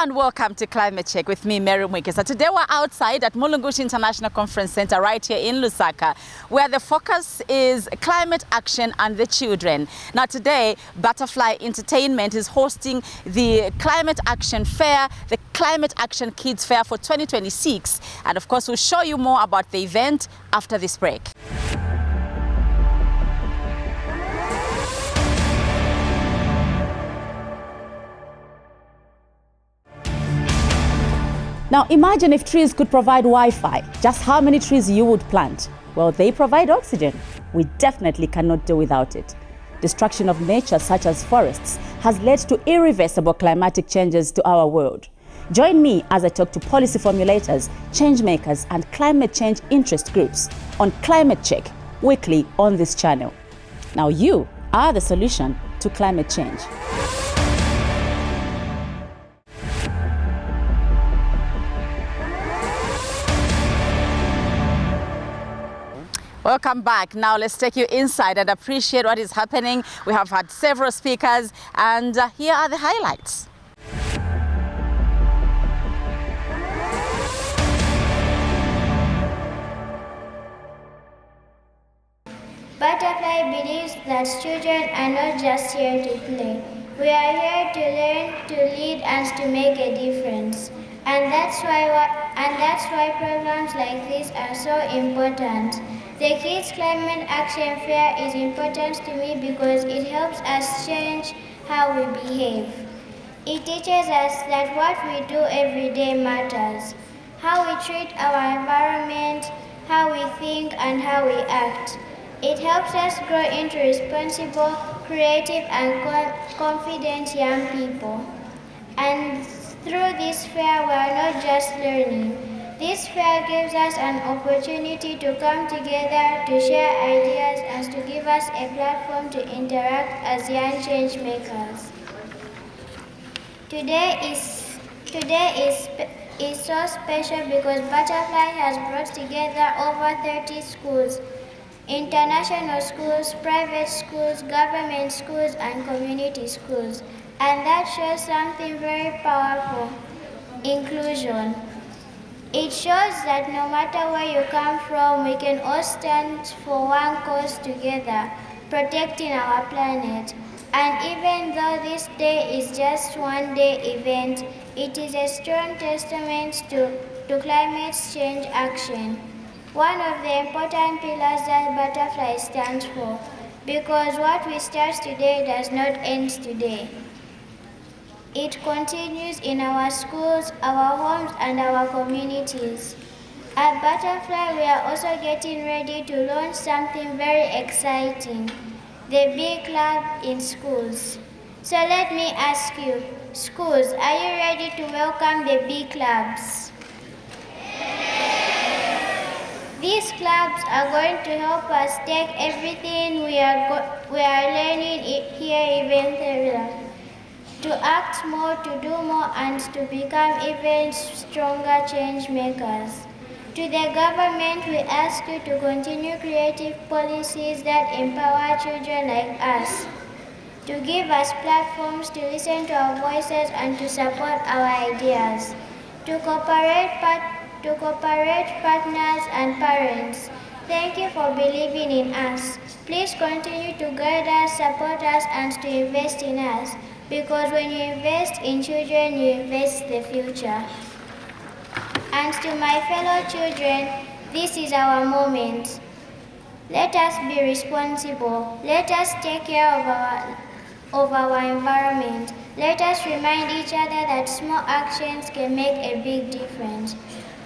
and welcome to Climate Check with me, Mary Mwiikisa. Today we're outside at Mulungushi International Conference Center right here in Lusaka, where the focus is climate action and the children. Now today, Butterfly Entertainment is hosting the Climate Action Fair, the Climate Action Kids Fair for 2026. And of course, we'll show you more about the event after this break. Now imagine if trees could provide Wi-Fi, just how many trees you would plant? Well, they provide oxygen. We definitely cannot do without it. Destruction of nature such as forests has led to irreversible climatic changes to our world. Join me as I talk to policy formulators, change makers and climate change interest groups on Climate Check, weekly on this channel. Now you are the solution to climate change. Welcome back. Now let's take you inside and appreciate what is happening. We have had several speakers and here are the highlights. Butterfly believes that children are not just here to play. We are here to learn, to lead, and to make a difference. And that's why programs like this are so important. The Kids Climate Action Fair is important to me because it helps us change how we behave. It teaches us that what we do every day matters. How we treat our environment, how we think, and how we act. It helps us grow into responsible, creative, and confident young people. And through this fair, we are not just learning. This fair gives us an opportunity to come together, to share ideas, and to give us a platform to interact as young change makers. Today is so special because Butterfly has brought together over 30 schools, international schools, private schools, government schools, and community schools. And that shows something very powerful: inclusion. It shows that no matter where you come from, we can all stand for one cause together, protecting our planet. And even though this day is just one day event, it is a strong testament to climate change action. One of the important pillars that Butterfly stands for, because what we start today does not end today. It continues in our schools, our homes, and our communities. At Butterfly, we are also getting ready to launch something very exciting: the Bee Club in schools. So let me ask you, schools, are you ready to welcome the Bee Clubs? These clubs are going to help us take everything we are learning here even further, to act more, to do more, and to become even stronger change makers. To the government, we ask you to continue creative policies that empower children like us, to give us platforms to listen to our voices and to support our ideas, to cooperate partners and parents. Thank you for believing in us. Please continue to guide us, support us, and to invest in us. Because when you invest in children, you invest the future. And to my fellow children, this is our moment. Let us be responsible. Let us take care of our environment. Let us remind each other that small actions can make a big difference.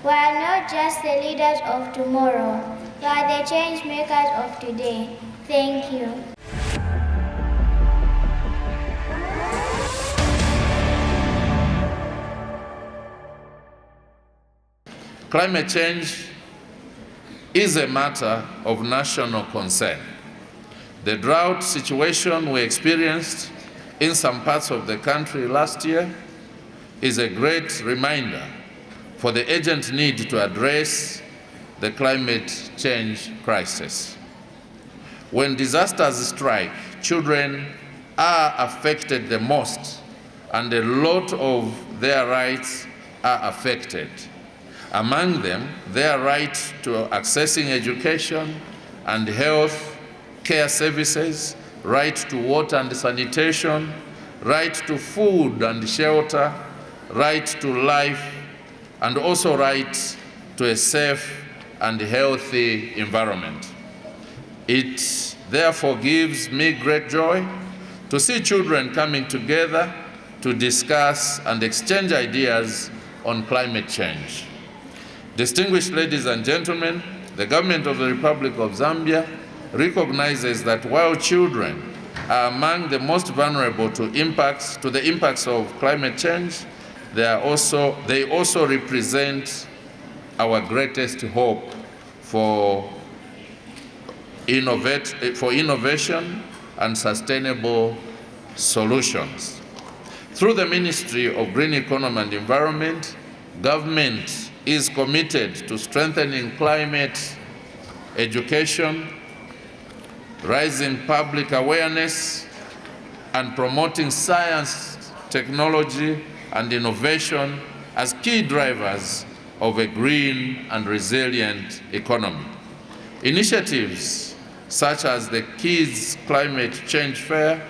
We are not just the leaders of tomorrow, we are the change makers of today. Thank you. Climate change is a matter of national concern. The drought situation we experienced in some parts of the country last year is a great reminder for the urgent need to address the climate change crisis. When disasters strike, children are affected the most and a lot of their rights are affected. Among them, their right to accessing education and health care services, right to water and sanitation, right to food and shelter, right to life, and also right to a safe and healthy environment. It therefore gives me great joy to see children coming together to discuss and exchange ideas on climate change. Distinguished ladies and gentlemen, the government of the Republic of Zambia recognizes that while children are among the most vulnerable to the impacts of climate change, they also represent our greatest hope for innovation and sustainable solutions. Through the Ministry of Green Economy and Environment, government is committed to strengthening climate education, raising public awareness, and promoting science, technology, and innovation as key drivers of a green and resilient economy. Initiatives such as the Kids Climate Change Fair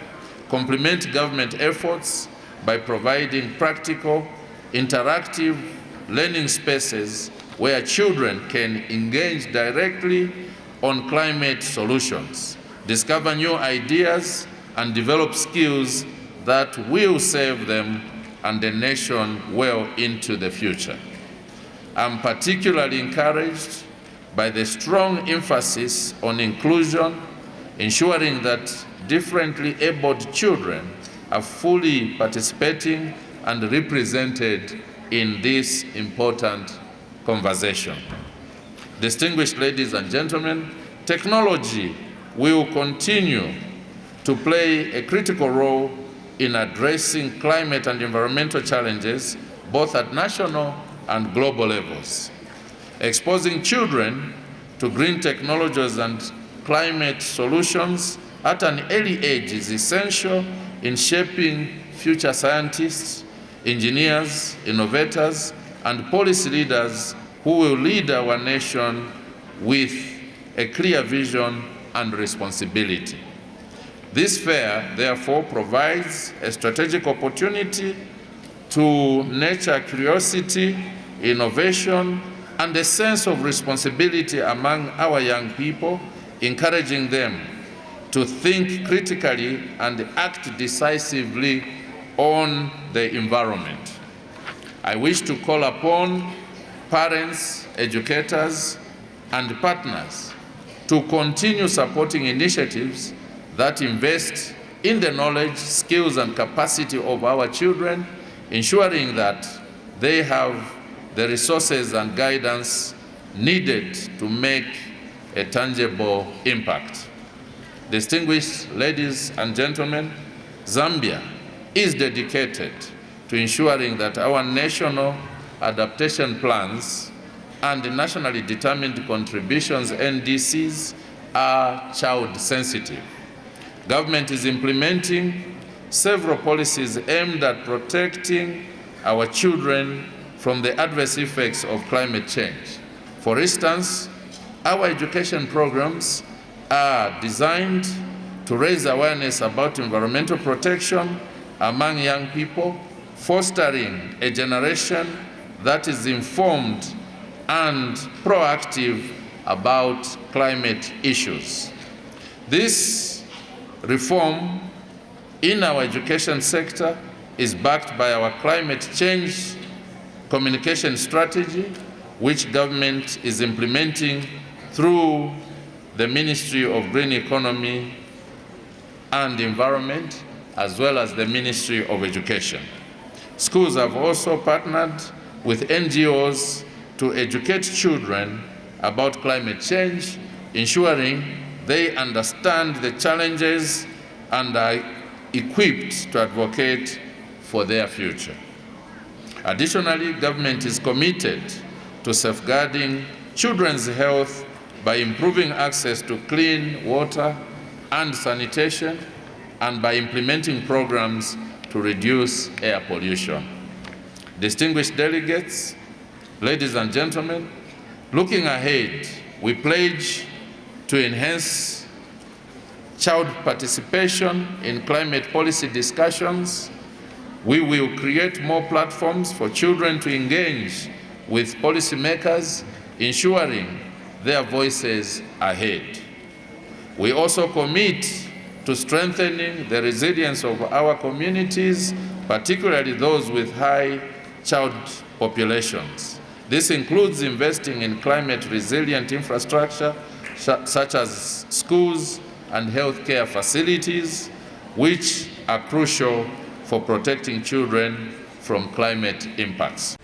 complement government efforts by providing practical, interactive learning spaces where children can engage directly on climate solutions, discover new ideas, and develop skills that will serve them and the nation well into the future. I'm particularly encouraged by the strong emphasis on inclusion, ensuring that differently abled children are fully participating and represented in this important conversation. Distinguished ladies and gentlemen, technology will continue to play a critical role in addressing climate and environmental challenges, both at national and global levels. Exposing children to green technologies and climate solutions at an early age is essential in shaping future scientists, engineers, innovators, and policy leaders who will lead our nation with a clear vision and responsibility. This fair, therefore, provides a strategic opportunity to nurture curiosity, innovation, and a sense of responsibility among our young people, encouraging them to think critically and act decisively on the environment. I wish to call upon parents, educators, and partners to continue supporting initiatives that invest in the knowledge, skills, and capacity of our children, ensuring that they have the resources and guidance needed to make a tangible impact. Distinguished ladies and gentlemen, Zambia is dedicated to ensuring that our national adaptation plans and nationally determined contributions, NDCs, are child-sensitive. Government is implementing several policies aimed at protecting our children from the adverse effects of climate change. For instance, our education programs are designed to raise awareness about environmental protection among young people, fostering a generation that is informed and proactive about climate issues. This reform in our education sector is backed by our climate change communication strategy, which government is implementing through the Ministry of Green Economy and Environment, as well as the Ministry of Education. Schools have also partnered with NGOs to educate children about climate change, ensuring they understand the challenges and are equipped to advocate for their future. Additionally, government is committed to safeguarding children's health by improving access to clean water and sanitation, and by implementing programs to reduce air pollution. Distinguished delegates, ladies and gentlemen, looking ahead, we pledge to enhance child participation in climate policy discussions. We will create more platforms for children to engage with policymakers, ensuring their voices are heard. We also commit to strengthening the resilience of our communities, particularly those with high child populations. This includes investing in climate-resilient infrastructure, such as schools and healthcare facilities, which are crucial for protecting children from climate impacts.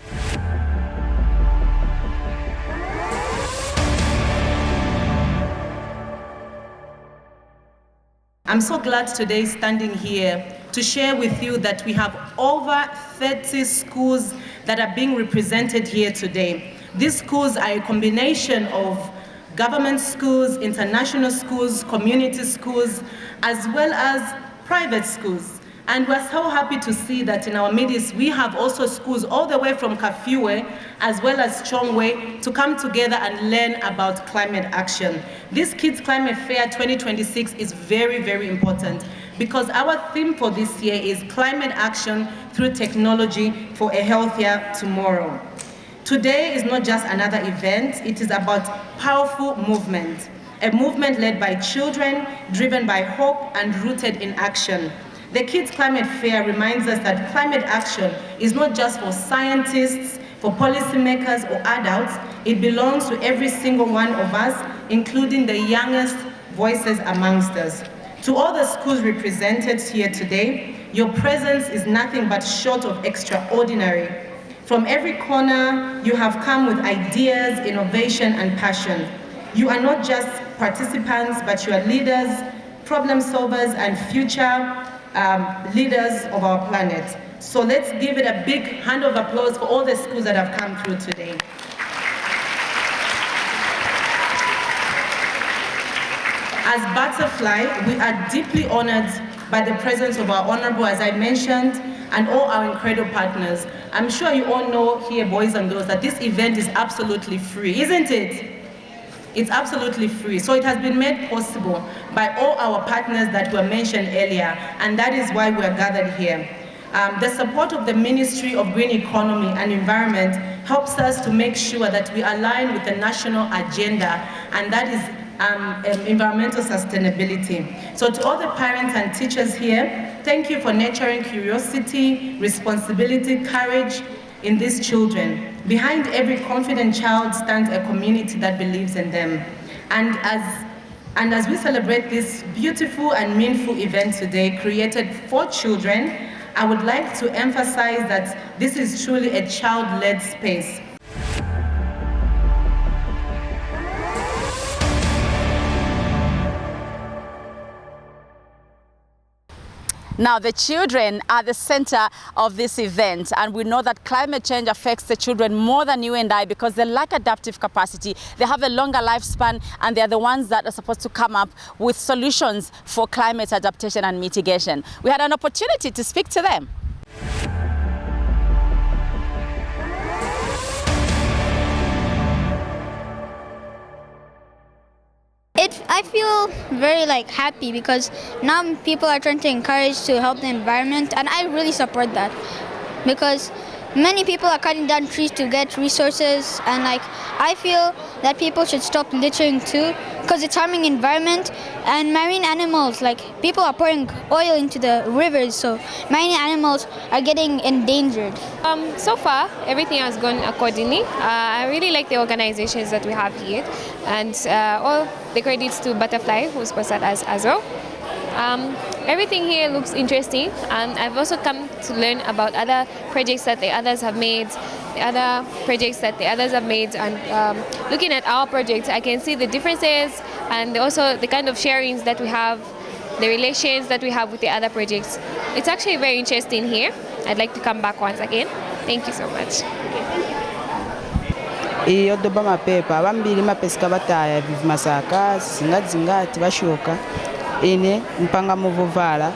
I'm so glad today standing here to share with you that we have over 30 schools that are being represented here today. These schools are a combination of government schools, international schools, community schools, as well as private schools. And we're so happy to see that in our midst we have also schools all the way from Kafiwe as well as Chongwe to come together and learn about climate action. This Kids Climate Fair 2026 is very, very important because our theme for this year is climate action through technology for a healthier tomorrow. Today is not just another event, it is about powerful movement, a movement led by children, driven by hope and rooted in action. The Kids Climate Fair reminds us that climate action is not just for scientists, for policymakers or adults, it belongs to every single one of us, including the youngest voices amongst us. To all the schools represented here today, your presence is nothing but short of extraordinary. From every corner, you have come with ideas, innovation, and passion. You are not just participants, but you are leaders, problem solvers, and future leaders of our planet. So let's give it a big hand of applause for all the schools that have come through today. As Butterfly, we are deeply honored by the presence of our Honorable, as I mentioned, and all our incredible partners. I'm sure you all know here, boys and girls, that this event is absolutely free, isn't it? It's absolutely free. So it has been made possible by all our partners that were mentioned earlier, and that is why we are gathered here. The support of the Ministry of Green Economy and Environment helps us to make sure that we align with the national agenda, and that is environmental sustainability. So to all the parents and teachers here, thank you for nurturing curiosity, responsibility, courage in these children. Behind every confident child stands a community that believes in them. And as we celebrate this beautiful and meaningful event today, created for children, I would like to emphasize that this is truly a child-led space. Now, the children are the center of this event, and we know that climate change affects the children more than you and I because they lack adaptive capacity. They have a longer lifespan, and they're the ones that are supposed to come up with solutions for climate adaptation and mitigation. We had an opportunity to speak to them. I feel very happy because now people are trying to encourage to help the environment, and I really support that because many people are cutting down trees to get resources, and I feel that people should stop littering too because it's harming environment and marine animals. People are pouring oil into the rivers, so marine animals are getting endangered. So far, everything has gone accordingly. I really like the organizations that we have here, and all the credits to Butterfly, who sponsored us as well. Everything here looks interesting, and I've also come to learn about other projects that the others have made, and looking at our project, I can see the differences and also the kind of sharings that we have, the relations that we have with the other projects. It's actually very interesting here. I'd like to come back once again. Thank you so much. Iyo doba mapepa bambili mapesika bataya vivu masaka zingati bashoka ine mpanga muvuvala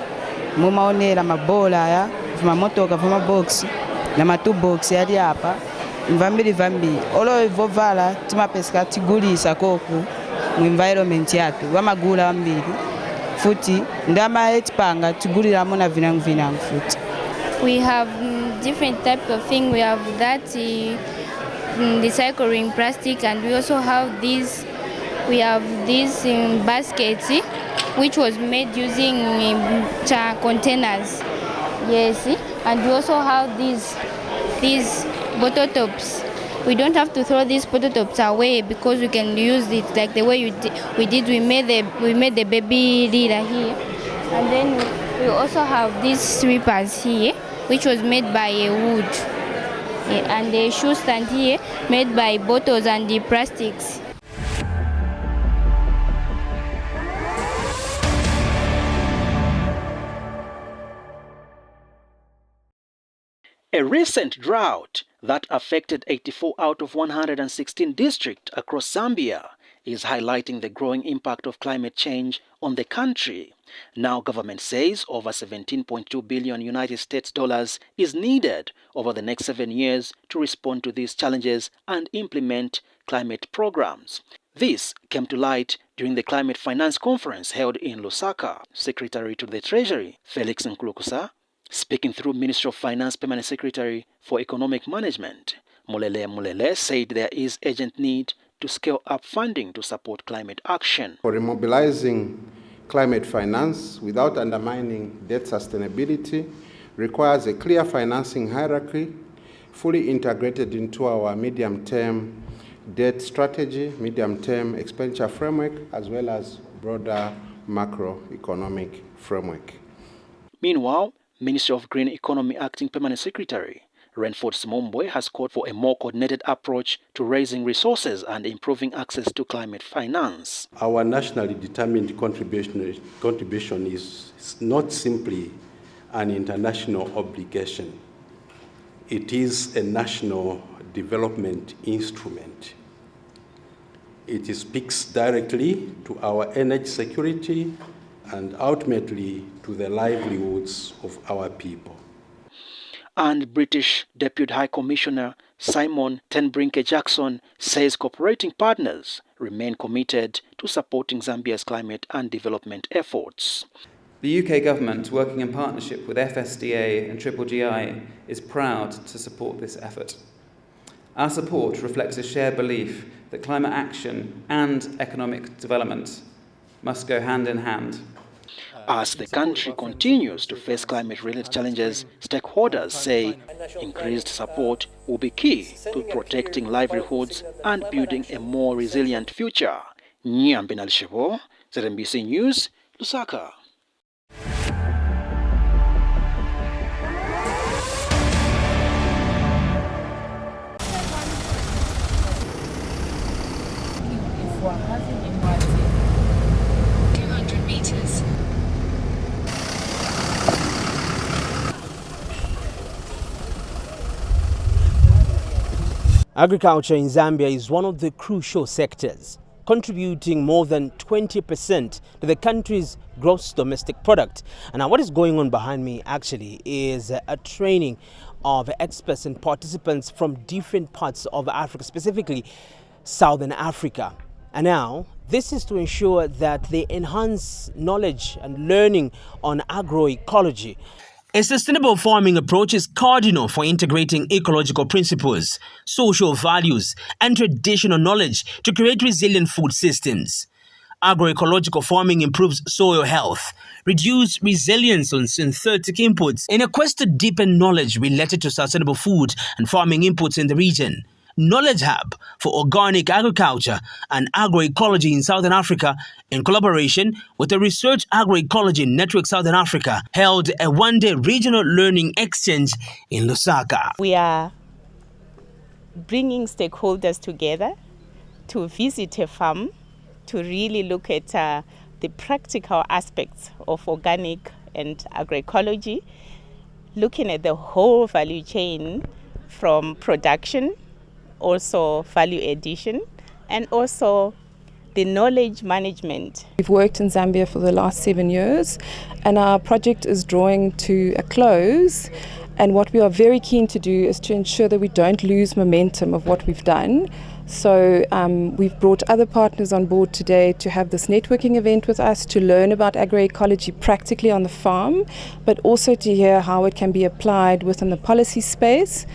mumaonera mabola ya mamotoka mabox na matubox yali apa vambiri olo vovala timapesika tigulisa koku mu environment yatu vamagula vambiri futi ndama etipanga tiguliramo na vinangu futi. We have different type of thing. We have that recycling plastic, and we also have these. We have these baskets, which was made using containers. Yes, and we also have these bottle tops. We don't have to throw these bottle tops away because we can use it like the way we did. We made the baby leader here, and then we also have these sweepers here, which was made by a wood, and the shoe stand here made by bottles and the plastics. A recent drought that affected 84 out of 116 districts across Zambia is highlighting the growing impact of climate change on the country. Now government says over 17.2 billion United States dollars is needed over the next 7 years to respond to these challenges and implement climate programs. This came to light during the Climate Finance Conference held in Lusaka. Secretary to the Treasury, Felix Nkulukusa, speaking through Ministry of Finance Permanent Secretary for Economic Management, Mulele said there is urgent need to scale up funding to support climate action. For immobilizing climate finance without undermining debt sustainability requires a clear financing hierarchy, fully integrated into our medium-term debt strategy, medium-term expenditure framework, as well as broader macroeconomic framework. Meanwhile, Ministry of Green Economy Acting Permanent Secretary Renford Simombwe has called for a more coordinated approach to raising resources and improving access to climate finance. Our nationally determined contribution is not simply an international obligation. It is a national development instrument. It speaks directly to our energy security and ultimately to the livelihoods of our people. And British Deputy High Commissioner Simon Tenbrinke-Jackson says cooperating partners remain committed to supporting Zambia's climate and development efforts. The UK government, working in partnership with FSDA and GGI, is proud to support this effort. Our support reflects a shared belief that climate action and economic development must go hand in hand. As the country continues to face climate-related challenges, stakeholders say increased support will be key to protecting livelihoods and building a more resilient future. Nyambe Nalishibo, ZNBC News, Lusaka. Agriculture in Zambia is one of the crucial sectors, contributing more than 20% to the country's gross domestic product. And now what is going on behind me actually is a training of experts and participants from different parts of Africa, specifically Southern Africa. And now this is to ensure that they enhance knowledge and learning on agroecology. A sustainable farming approach is cardinal for integrating ecological principles, social values, and traditional knowledge to create resilient food systems. Agroecological farming improves soil health, reduces reliance on synthetic inputs, in a quest to deepen knowledge related to sustainable food and farming inputs in the region. Knowledge Hub for Organic Agriculture and Agroecology in Southern Africa, in collaboration with the Research Agroecology Network Southern Africa, held a one-day regional learning exchange in Lusaka. We are bringing stakeholders together to visit a farm to really look at the practical aspects of organic and agroecology, looking at the whole value chain from production, also value addition, and also the knowledge management. We've worked in Zambia for the last 7 years, and our project is drawing to a close. And what we are very keen to do is to ensure that we don't lose momentum of what we've done. So we've brought other partners on board today to have this networking event with us, to learn about agroecology practically on the farm, but also to hear how it can be applied within the policy space.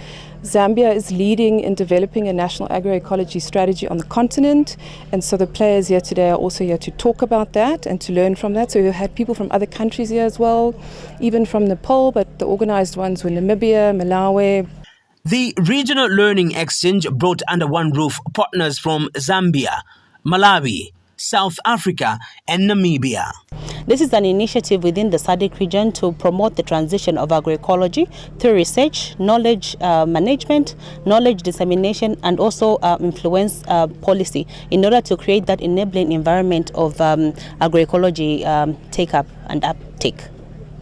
Zambia is leading in developing a national agroecology strategy on the continent, and so the players here today are also here to talk about that and to learn from that. So we've had people from other countries here as well, even from Nepal, but the organized ones were Namibia, Malawi. The regional learning exchange brought under one roof partners from Zambia, Malawi, South Africa and Namibia. This is an initiative within the SADC region to promote the transition of agroecology through research, knowledge management, knowledge dissemination, and also influence policy in order to create that enabling environment of agroecology take-up and uptake.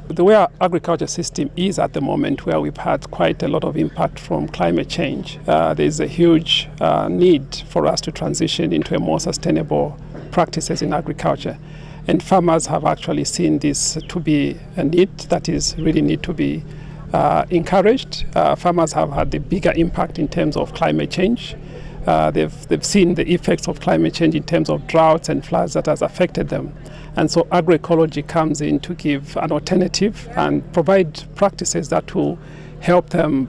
The way our agriculture system is at the moment, where we've had quite a lot of impact from climate change, there's a huge need for us to transition into a more sustainable practices in agriculture. And farmers have actually seen this to be a need that is really need to be encouraged. Farmers have had a bigger impact in terms of climate change. They've seen the effects of climate change in terms of droughts and floods that has affected them. And so agroecology comes in to give an alternative and provide practices that will help them,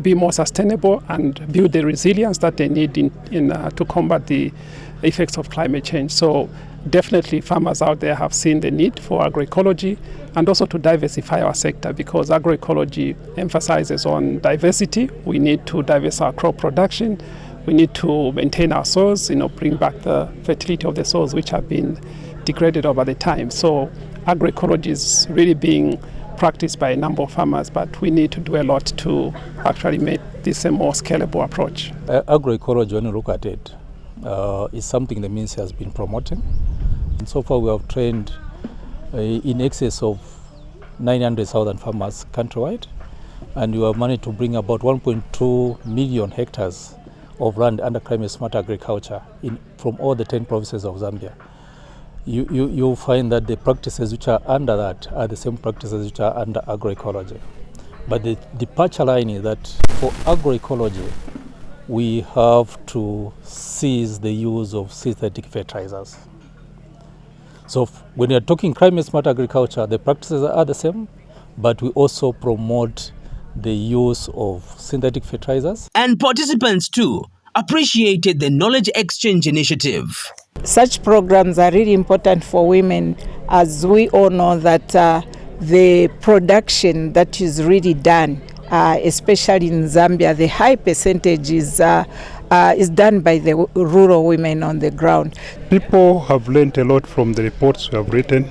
be more sustainable and build the resilience that they need to combat the effects of climate change. So definitely farmers out there have seen the need for agroecology and also to diversify our sector, because agroecology emphasizes on diversity. We need to diversify our crop production. We need to maintain our soils, bring back the fertility of the soils which have been degraded over the time. So agroecology is really being practiced by a number of farmers, but we need to do a lot to actually make this a more scalable approach. Agroecology, when you look at it, is something the ministry has been promoting. And so far we have trained in excess of 900,000 farmers countrywide, and we have managed to bring about 1.2 million hectares of land under climate smart agriculture from all the 10 provinces of Zambia. You'll find that the practices which are under that are the same practices which are under agroecology. But the departure line is that for agroecology, we have to cease the use of synthetic fertilizers. So when you're talking climate smart agriculture, the practices are the same, but we also promote the use of synthetic fertilizers. And participants too appreciated the knowledge exchange initiative. Such programs are really important for women, as we all know that the production that is really done, especially in Zambia, the high percentage is done by the rural women on the ground. People have learned a lot from the reports we have written.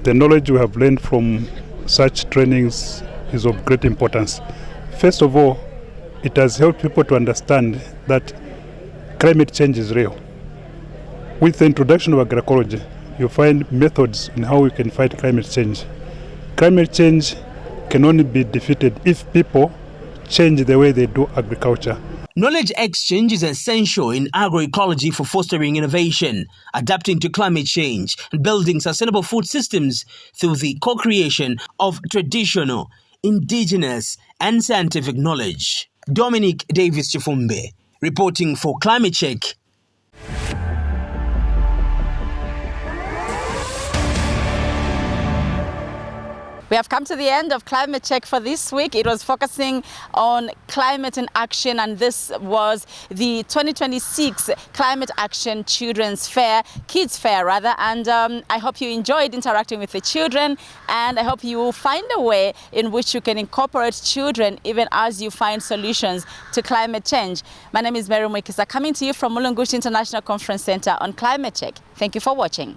The knowledge we have learned from such trainings is of great importance. First of all, it has helped people to understand that climate change is real. With the introduction of agroecology, you find methods in how we can fight climate change. Climate change can only be defeated if people change the way they do agriculture. Knowledge exchange is essential in agroecology for fostering innovation, adapting to climate change, and building sustainable food systems through the co-creation of traditional, indigenous, and scientific knowledge. Dominic Davis Chifumbe, reporting for Climate Check. We have come to the end of Climate Check for this week. It was focusing on climate and action, and this was the 2026 Climate Action Children's Fair, Kids Fair rather, and I hope you enjoyed interacting with the children, and I hope you will find a way in which you can incorporate children even as you find solutions to climate change. My name is Mary Mwiikisa, coming to you from Mulungushi International Conference Center on Climate Check. Thank you for watching.